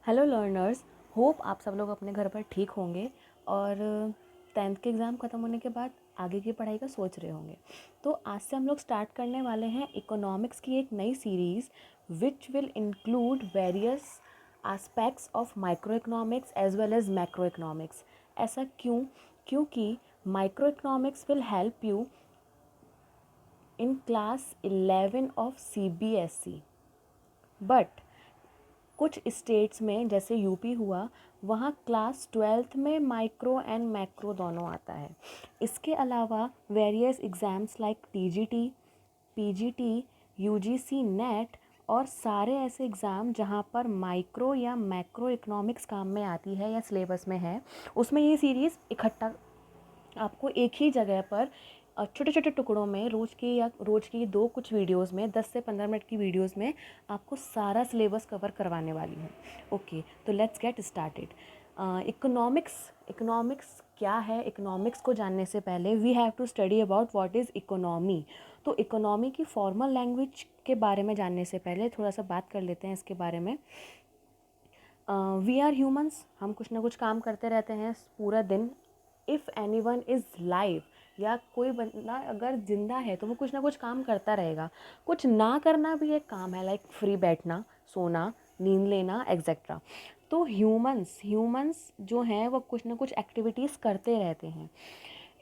Hello learners, hope आप सब लोग अपने घर पर ठीक होंगे और 10th के एग्ज़ाम ख़त्म होने के बाद आगे की पढ़ाई का सोच रहे होंगे। तो आज से हम लोग स्टार्ट करने वाले हैं इकोनॉमिक्स की एक नई series which will include various aspects of micro economics as well as macro economics. ऐसा क्यों? क्योंकि micro economics will help you in class 11 of CBSE, but कुछ स्टेट्स में जैसे यूपी हुआ, वहाँ क्लास 12th में माइक्रो एंड मैक्रो दोनों आता है। इसके अलावा various exams like TGT, PGT, UGC net और सारे ऐसे एग्ज़ाम जहाँ पर माइक्रो या मैक्रो इकोनॉमिक्स काम में आती है या सिलेबस में है, उसमें ये सीरीज़ इकट्ठा आपको एक ही जगह पर छोटे छोटे टुकड़ों में रोज़ की दो कुछ वीडियोस में 10 से 15 मिनट की वीडियोस में आपको सारा सिलेबस कवर करवाने वाली हूँ। ओके, तो लेट्स गेट स्टार्टेड। इकोनॉमिक्स क्या है? इकोनॉमिक्स को जानने से पहले we have to study about what is economy. तो इकोनॉमी की फॉर्मल लैंग्वेज के बारे में जानने से पहले थोड़ा सा बात कर लेते हैं इसके बारे में। वी आर ह्यूमंस, हम कुछ ना कुछ काम करते रहते हैं पूरा दिन। If any one is live, या कोई बंदा अगर ज़िंदा है तो वो कुछ ना कुछ काम करता रहेगा। कुछ ना करना भी एक काम है, लाइक फ्री बैठना, सोना, नींद लेना एक्सेट्रा। तो ह्यूमंस जो हैं वो कुछ ना कुछ एक्टिविटीज़ करते रहते हैं।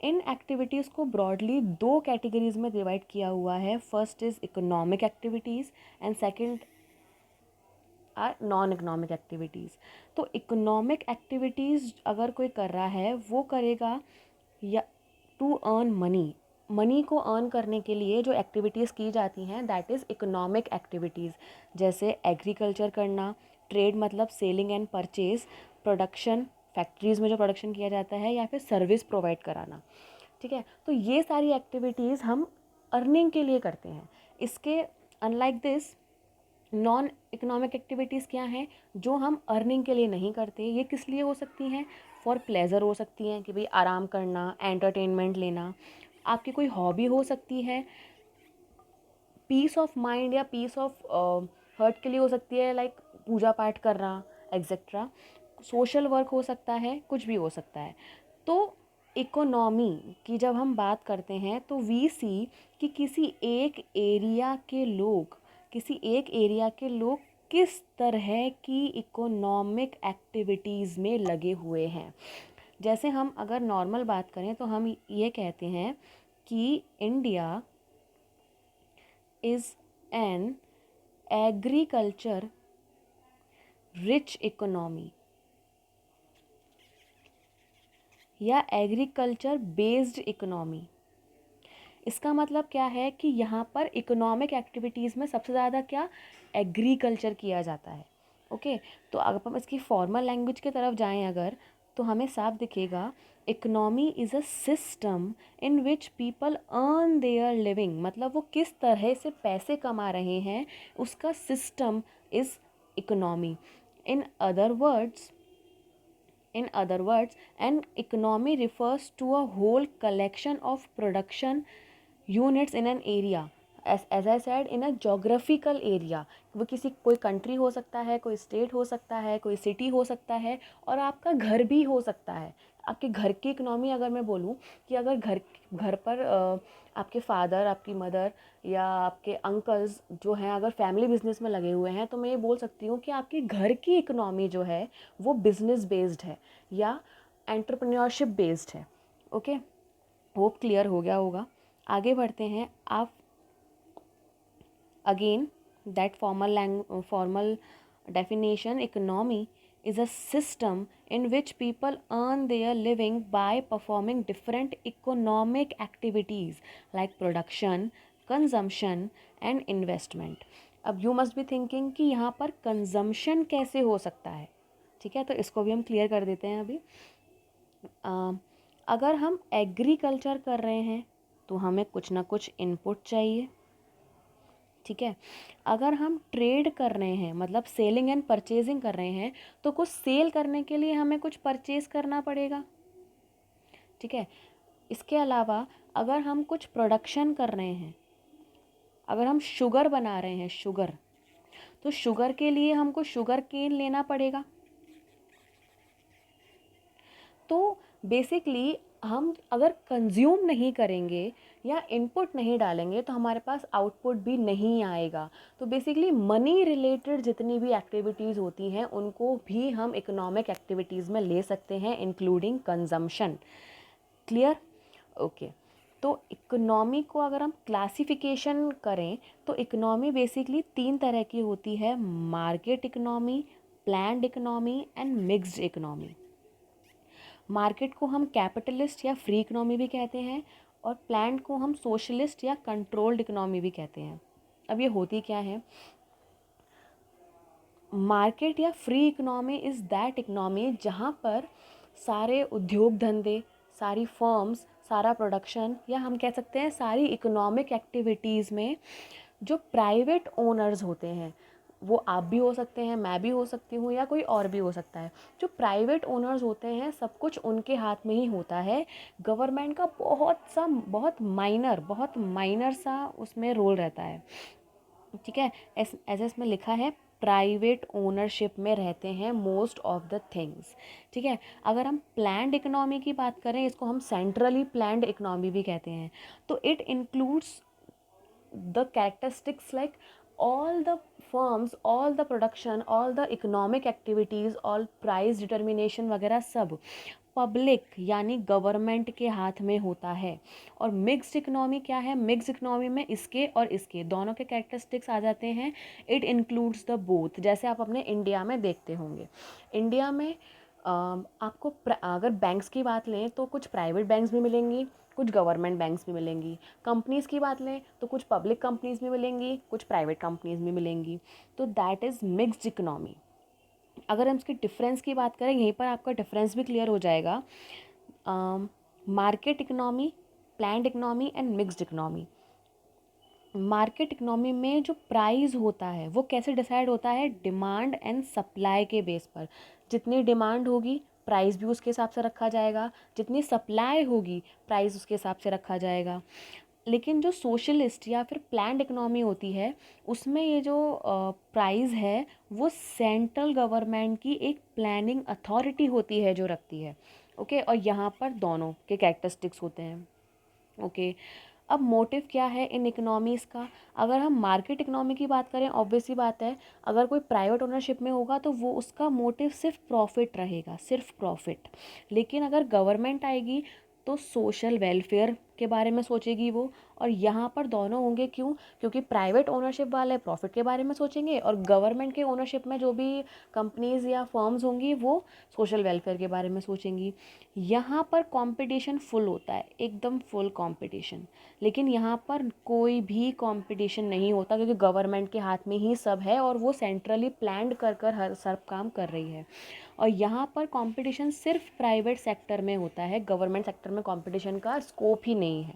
इन एक्टिविटीज़ को ब्रॉडली दो कैटेगरीज में डिवाइड किया हुआ है। First is economic activities and second are non economic activities. तो इकोनॉमिक एक्टिविटीज़ अगर कोई कर रहा है वो करेगा या टू अर्न मनी। मनी को अर्न करने के लिए जो एक्टिविटीज़ की जाती हैं दैट इज़ इकोनॉमिक एक्टिविटीज़। जैसे एग्रीकल्चर करना, ट्रेड मतलब selling and purchase, production factories में जो प्रोडक्शन किया जाता है, या फिर सर्विस प्रोवाइड कराना। ठीक है, तो ये सारी एक्टिविटीज़ हम अर्निंग के लिए करते हैं। इसके unlike this non economic activities क्या हैं जो हम अर्निंग के लिए नहीं करते। ये किस लिए हो सकती हैं? फॉर प्लेज़र हो सकती हैं कि भाई आराम करना, एंटरटेनमेंट लेना। आपकी कोई हॉबी हो सकती है, पीस ऑफ माइंड या पीस ऑफ हर्ट के लिए हो सकती है, लाइक पूजा पाठ करना एक्सेट्रा। सोशल वर्क हो सकता है, कुछ भी हो सकता है। तो इकोनॉमी की जब हम बात करते हैं तो वी सी कि किसी एक एरिया के लोग किस तरह की इकोनॉमिक एक्टिविटीज़ में लगे हुए हैं। जैसे हम अगर नॉर्मल बात करें तो हम ये कहते हैं कि India is an agriculture rich economy या एग्रीकल्चर बेस्ड इकोनॉमी। इसका मतलब क्या है कि यहाँ पर इकोनॉमिक एक्टिविटीज़ में सबसे ज़्यादा क्या एग्रीकल्चर किया जाता है। ओके, तो अगर हम इसकी फॉर्मल लैंग्वेज की तरफ जाएं अगर, तो हमें साफ दिखेगा economy is a system in which people earn their living. मतलब वो किस तरह से पैसे कमा रहे हैं, उसका system is economy. In other words an economy refers to a whole collection of production units in an area, as I said, in a geographical area। वो कोई कंट्री हो सकता है, कोई स्टेट हो सकता है, कोई सिटी हो सकता है, और आपका घर भी हो सकता है। आपके घर की इकनॉमी अगर मैं बोलूँ कि अगर घर पर आपके फादर, आपकी मदर या आपके अंकल्स जो हैं अगर फैमिली बिजनेस में लगे हुए हैं, तो मैं ये बोल सकती हूँ कि आपके घर की इकनॉमी जो है वो बिजनेस बेस्ड है या एंटरप्रेन्योरशिप बेस्ड है। ओके, होप क्लियर हो गया होगा। आगे बढ़ते हैं। आप again that formal definition, economy is a system in which people earn their living by performing different economic activities like production, consumption and investment। अब you must be thinking कि यहाँ पर consumption कैसे हो सकता है। ठीक है, तो इसको भी हम क्लियर कर देते हैं अभी। अगर हम एग्रीकल्चर कर रहे हैं तो हमें कुछ ना कुछ इनपुट चाहिए। ठीक है, अगर हम ट्रेड कर रहे हैं मतलब सेलिंग एंड परचेजिंग कर रहे हैं तो कुछ सेल करने के लिए हमें कुछ परचेज करना पड़ेगा। ठीक है, इसके अलावा अगर हम कुछ प्रोडक्शन कर रहे हैं, अगर हम शुगर बना रहे हैं, शुगर, तो शुगर के लिए हमको शुगर केन लेना पड़ेगा। तो बेसिकली हम अगर कंज्यूम नहीं करेंगे या इनपुट नहीं डालेंगे तो हमारे पास आउटपुट भी नहीं आएगा। तो बेसिकली मनी रिलेटेड जितनी भी एक्टिविटीज़ होती हैं उनको भी हम इकोनॉमिक एक्टिविटीज़ में ले सकते हैं, इंक्लूडिंग कंजम्पशन। क्लियर? ओके। तो इकोनॉमी को अगर हम क्लासिफिकेशन करें तो इकोनॉमी बेसिकली 3 तरह की होती है: market economy, planned economy and mixed economy. Market को हम कैपिटलिस्ट या फ्री इकोनॉमी भी कहते हैं और प्लान्ड को हम सोशलिस्ट या कंट्रोल्ड इकोनॉमी भी कहते हैं। अब ये होती क्या है? मार्केट या free economy is that economy जहाँ पर सारे उद्योग धंधे, सारी फर्म्स, सारा प्रोडक्शन, या हम कह सकते हैं सारी इकोनॉमिक एक्टिविटीज़ में जो प्राइवेट ओनर्स होते हैं, वो आप भी हो सकते हैं, मैं भी हो सकती हूँ, या कोई और भी हो सकता है। जो प्राइवेट ओनर्स होते हैं सब कुछ उनके हाथ में ही होता है। गवर्नमेंट का बहुत माइनर सा उसमें रोल रहता है। ठीक है, ऐसे इसमें लिखा है प्राइवेट ओनरशिप में रहते हैं मोस्ट ऑफ द थिंग्स। ठीक है, अगर हम प्लान्ड इकोनॉमी की बात करें, इसको हम सेंट्रली प्लान्ड इकोनॉमी भी कहते हैं। तो it includes the characteristics like all the firms, all the production, all the economic activities, all price determination वगैरह सब पब्लिक यानी गवर्नमेंट के हाथ में होता है। और मिक्स्ड इकोनॉमी क्या है? मिक्स्ड इकोनॉमी में इसके और इसके दोनों के कैरेक्टरिस्टिक्स आ जाते हैं। It includes the both. जैसे आप अपने इंडिया में देखते होंगे, इंडिया में आपको अगर बैंक्स की बात लें तो कुछ प्राइवेट बैंक्स भी मिलेंगी, कुछ गवर्नमेंट बैंक्स भी मिलेंगी। कंपनीज़ की बात लें तो कुछ पब्लिक कंपनीज़ भी मिलेंगी, कुछ प्राइवेट कंपनीज़ भी मिलेंगी। तो दैट इज़ मिक्स्ड इकोनॉमी। अगर हम इसकी डिफरेंस की बात करें, यहीं पर आपका डिफरेंस भी क्लियर हो जाएगा। Market economy, planned economy and mixed economy. Market economy में जो प्राइस होता है वो कैसे डिसाइड होता है? डिमांड एंड सप्लाई के बेस पर। जितनी डिमांड होगी प्राइस भी उसके हिसाब से रखा जाएगा, जितनी सप्लाई होगी प्राइस उसके हिसाब से रखा जाएगा। लेकिन जो सोशलिस्ट या फिर प्लान्ड इकोनॉमी होती है उसमें ये जो प्राइस है वो सेंट्रल गवर्नमेंट की एक प्लानिंग अथॉरिटी होती है जो रखती है। ओके, और यहाँ पर दोनों के कैरेक्टरिस्टिक्स होते हैं। ओके, अब मोटिव क्या है इन इकोनॉमीज़ का? अगर हम मार्केट इकोनॉमी की बात करें, ऑब्वियस सी बात है, अगर कोई प्राइवेट ओनरशिप में होगा तो वो उसका मोटिव सिर्फ प्रॉफिट रहेगा, सिर्फ प्रॉफिट। लेकिन अगर गवर्नमेंट आएगी तो सोशल वेलफेयर के बारे में सोचेगी वो। और यहाँ पर दोनों होंगे, क्यों? क्योंकि प्राइवेट ओनरशिप वाले प्रॉफिट के बारे में सोचेंगे और गवर्नमेंट के ओनरशिप में जो भी कंपनीज़ या फर्म्स होंगी वो सोशल वेलफेयर के बारे में सोचेंगी। यहाँ पर कंपटीशन फुल होता है, एकदम फुल कंपटीशन। लेकिन यहाँ पर कोई भी कंपटीशन नहीं होता क्योंकि गवर्नमेंट के हाथ में ही सब है और वो सेंट्रली प्लान्ड कर कर हर सब काम कर रही है। और यहाँ पर कंपटीशन सिर्फ प्राइवेट सेक्टर में होता है, गवर्नमेंट सेक्टर में कंपटीशन का स्कोप ही नहीं है।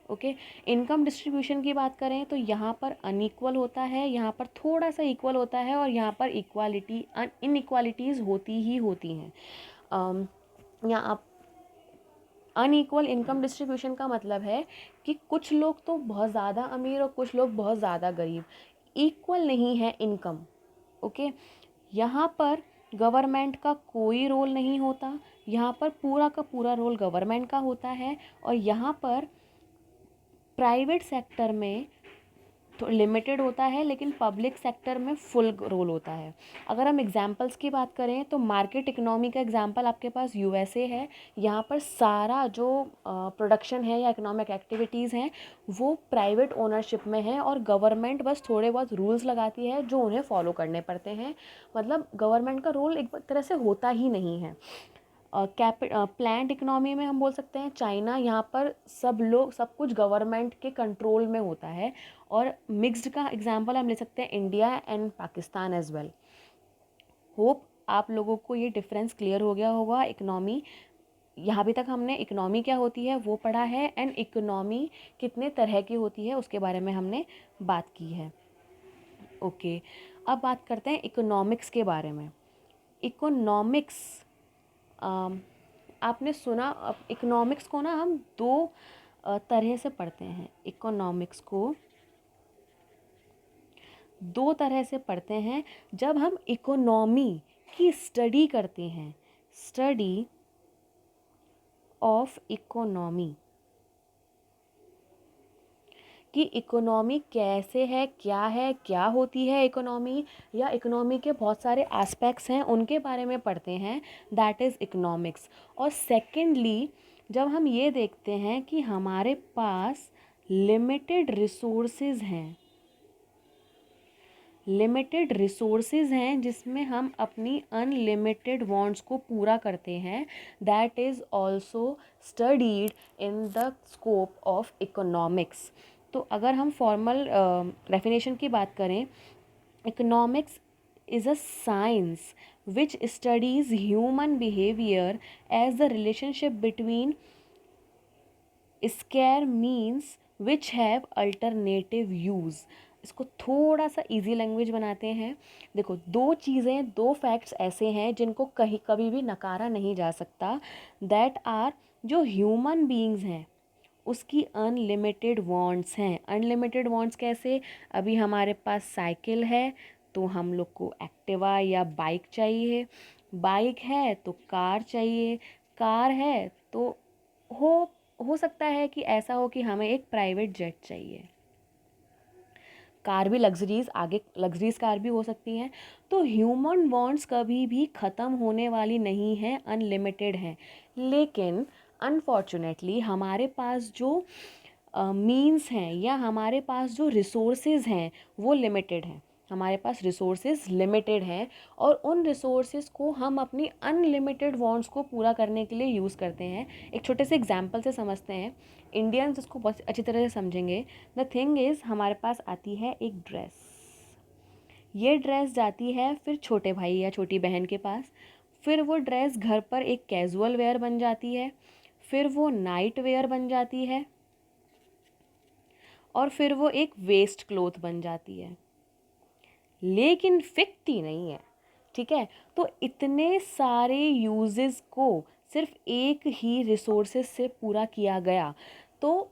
ओके, इनकम डिस्ट्रीब्यूशन की बात करें तो यहाँ पर अनइक्वल होता है, यहाँ पर थोड़ा सा इक्वल होता है, और यहाँ पर इक्वालिटी इनइक्वालिटीज़ होती ही होती हैं। यहाँ आप अनइक्वल इनकम डिस्ट्रीब्यूशन का मतलब है कि कुछ लोग तो बहुत ज़्यादा अमीर और कुछ लोग बहुत ज़्यादा गरीब, इक्वल नहीं है इनकम। ओके, यहाँ पर गवर्नमेंट का कोई रोल नहीं होता, यहाँ पर पूरा का पूरा रोल गवर्नमेंट का होता है। और यहाँ पर प्राइवेट सेक्टर में तो लिमिटेड होता है लेकिन पब्लिक सेक्टर में फुल रोल होता है। अगर हम एग्जांपल्स की बात करें तो मार्केट इकोनॉमी का एग्जांपल आपके पास यूएसए है। यहाँ पर सारा जो प्रोडक्शन है या इकोनॉमिक एक्टिविटीज़ हैं वो प्राइवेट ओनरशिप में है और गवर्नमेंट बस थोड़े बहुत रूल्स लगाती है जो उन्हें फॉलो करने पड़ते हैं। मतलब गवर्नमेंट का रोल एक तरह से होता ही नहीं है। प्लान्ड इकोनॉमी में हम बोल सकते हैं चाइना, यहाँ पर सब कुछ गवर्नमेंट के कंट्रोल में होता है। और मिक्स्ड का एग्जांपल हम ले सकते हैं India and Pakistan as well. Hope आप लोगों को ये डिफरेंस क्लियर हो गया होगा। इकोनॉमी, यहाँ भी तक हमने इकोनॉमी क्या होती है वो पढ़ा है एंड इकोनॉमी कितने तरह की होती है उसके बारे में हमने बात की है। ओके, अब बात करते हैं इकोनॉमिक्स के बारे में। इकोनॉमिक्स आपने सुना, इकोनॉमिक्स को ना हम दो तरह से पढ़ते हैं। इकोनॉमिक्स को दो तरह से पढ़ते हैं जब हम इकोनॉमी की स्टडी करते हैं, स्टडी ऑफ इकोनॉमी, कि इकोनॉमी कैसे है, क्या होती है इकोनॉमी, या इकोनॉमी के बहुत सारे एस्पेक्ट्स हैं उनके बारे में पढ़ते हैं, दैट इज़ इकोनॉमिक्स। और सेकेंडली जब हम ये देखते हैं कि हमारे पास लिमिटेड रिसोर्सेज हैं, लिमिटेड रिसोर्सेज हैं जिसमें हम अपनी अनलिमिटेड वांट्स को पूरा करते हैं, that is also studied in the scope of economics. तो अगर हम फॉर्मल डेफिनेशन की बात करें, economics is a science which studies human behaviour as the relationship between scarce means which have alternative use. इसको थोड़ा सा इजी लैंग्वेज बनाते हैं। देखो, दो चीज़ें, दो फैक्ट्स ऐसे हैं जिनको कहीं कभी भी नकारा नहीं जा सकता, दैट आर जो ह्यूमन बीइंग्स हैं उसकी अनलिमिटेड वांट्स हैं। अनलिमिटेड वांट्स कैसे? अभी हमारे पास साइकिल है तो हम लोग को एक्टिवा या बाइक चाहिए, बाइक है तो कार चाहिए, कार है तो हो सकता है कि ऐसा हो कि हमें एक प्राइवेट जेट चाहिए, कार भी लग्जरीज, आगे लग्जरीज कार भी हो सकती हैं। तो ह्यूमन वांट्स कभी भी ख़त्म होने वाली नहीं है, अनलिमिटेड हैं। लेकिन अनफॉर्चुनेटली हमारे पास जो मीन्स हैं या हमारे पास जो रिसोर्सेज हैं वो लिमिटेड हैं, हमारे पास रिसोर्सेज लिमिटेड हैं, और उन रिसोर्सेज को हम अपनी अनलिमिटेड वांट्स को पूरा करने के लिए यूज़ करते हैं। एक छोटे से एग्जांपल से समझते हैं, इंडियंस इसको बहुत अच्छी तरह से समझेंगे। द थिंग इज़, हमारे पास आती है एक ड्रेस, ये ड्रेस जाती है फिर छोटे भाई या छोटी बहन के पास, फिर वो ड्रेस घर पर एक कैजुअल वेयर बन जाती है, फिर वो नाइट वेयर बन जाती है, और फिर वो एक वेस्ट क्लोथ बन जाती है, लेकिन फिकती नहीं है। ठीक है, तो इतने सारे यूजेस को सिर्फ एक ही रिसोर्सेज से पूरा किया गया। तो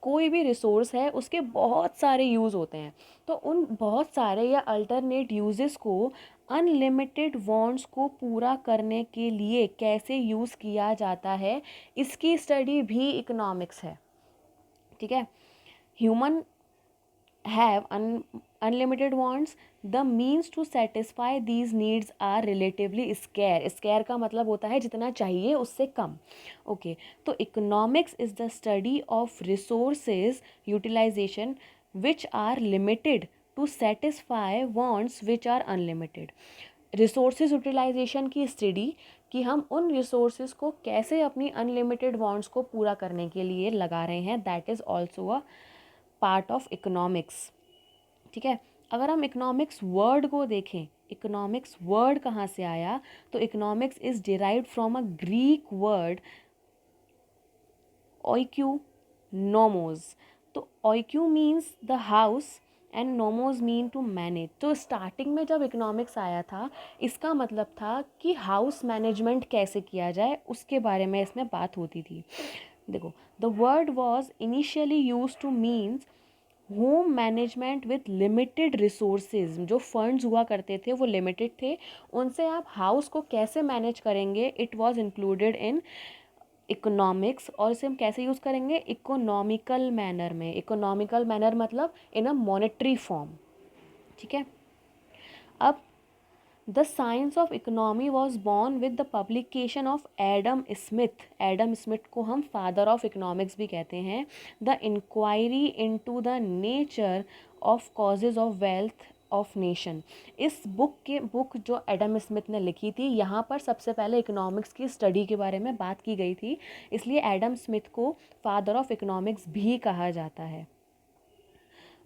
कोई भी रिसोर्स है उसके बहुत सारे यूज़ होते हैं, तो उन बहुत सारे या अल्टरनेट यूजेस को अनलिमिटेड वांट्स को पूरा करने के लिए कैसे यूज़ किया जाता है, इसकी स्टडी भी इकोनॉमिक्स है। ठीक है, human have unlimited wants, the means to satisfy these needs are relatively scarce। scarce का मतलब होता है जितना चाहिए उससे कम। ओके, तो economics is the study of resources utilization which are limited to satisfy wants which are unlimited। Resources utilisation की study कि हम उन रिसोर्सेज को कैसे अपनी अनलिमिटेड वांट्स को पूरा करने के लिए लगा रहे हैं, that is also a part of economics. ठीक है, अगर हम इकोनॉमिक्स वर्ड को देखें, इकोनॉमिक्स वर्ड कहाँ से आया, तो economics is derived from a Greek word oikos nomos. तो oikos means the house and nomos mean to manage. तो स्टार्टिंग में जब इकोनॉमिक्स आया था इसका मतलब था कि हाउस मैनेजमेंट कैसे किया जाए उसके बारे में इसमें बात होती थी। देखो, the word was initially use two means home management with limited resources. जो फंड्स हुआ करते थे वो लिमिटेड थे, उनसे आप हाउस को कैसे मैनेज करेंगे, it was included in economics. और इसे हम कैसे यूज़ करेंगे, इकोनॉमिकल मैनर में। इकोनॉमिकल मैनर मतलब इन अ मॉनेटरी फॉर्म। ठीक है, अब the science of economy was born with the publication of Adam Smith. Adam Smith को हम फादर ऑफ इकोनॉमिक्स भी कहते हैं। The inquiry into the nature of causes of wealth of nation. इस book जो एडम स्मिथ ने लिखी थी, यहाँ पर सबसे पहले इकोनॉमिक्स की स्टडी के बारे में बात की गई थी, इसलिए एडम स्मिथ को फादर ऑफ इकोनॉमिक्स भी कहा जाता है।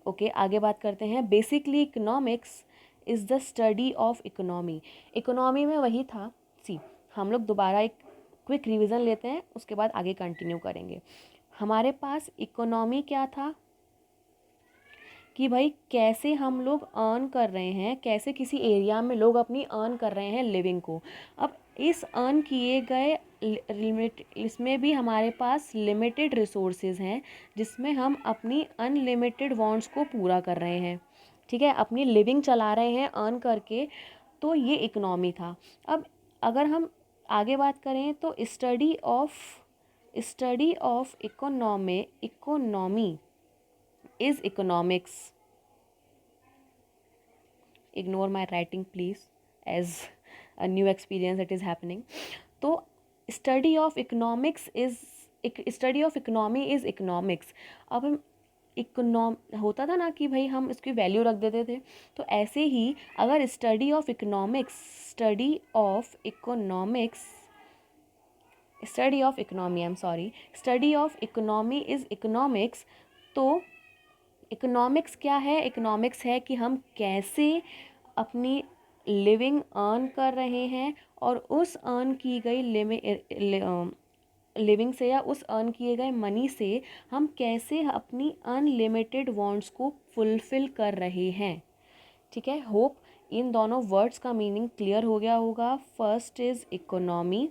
ओके, आगे बात करते हैं। Basically economics is the study of economy. Economy में वही था, हम लोग दोबारा एक क्विक रिवीजन लेते हैं, उसके बाद आगे कंटिन्यू करेंगे। हमारे पास इकोनॉमी क्या था कि भाई कैसे हम लोग अर्न कर रहे हैं, कैसे किसी एरिया में लोग अपनी अर्न कर रहे हैं लिविंग को। अब इस अर्न किए गए लिमिट, इसमें भी हमारे पास लिमिटेड रिसोर्सेज हैं जिसमें हम अपनी अनलिमिटेड वांट्स को पूरा कर रहे हैं। ठीक है, अपनी लिविंग चला रहे हैं अर्न करके, तो ये इकोनॉमी था। अब अगर हम आगे बात करें तो study of economy is economics. Ignore my writing please, as a new experience it is happening. तो study of economy is economics. अब हम होता था ना कि भाई हम इसकी वैल्यू रख देते थे, तो ऐसे ही अगर study of economics is economics, तो इकोनॉमिक्स क्या है? इकोनॉमिक्स है कि हम कैसे अपनी लिविंग अर्न कर रहे हैं, और उस अर्न की गई लिविंग से या उस अर्न किए गए मनी से हम कैसे अपनी अनलिमिटेड वांट्स को फुलफिल कर रहे हैं। ठीक है, होप इन दोनों वर्ड्स का मीनिंग क्लियर हो गया होगा। First is economy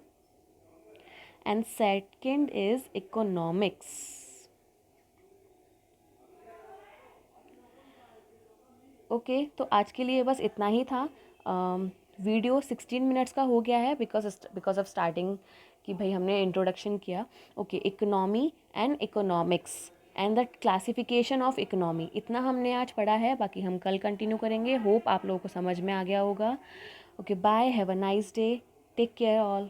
and second is economics. Okay, तो आज के लिए बस इतना ही था। वीडियो 16 मिनट्स का हो गया है बिकॉज ऑफ स्टार्टिंग कि भाई हमने इंट्रोडक्शन किया। Okay, economy and economics and the classification of economy, इतना हमने आज पढ़ा है, बाकी हम कल कंटिन्यू करेंगे। होप आप लोगों को समझ में आ गया होगा। Okay, bye, have a nice day, take care all.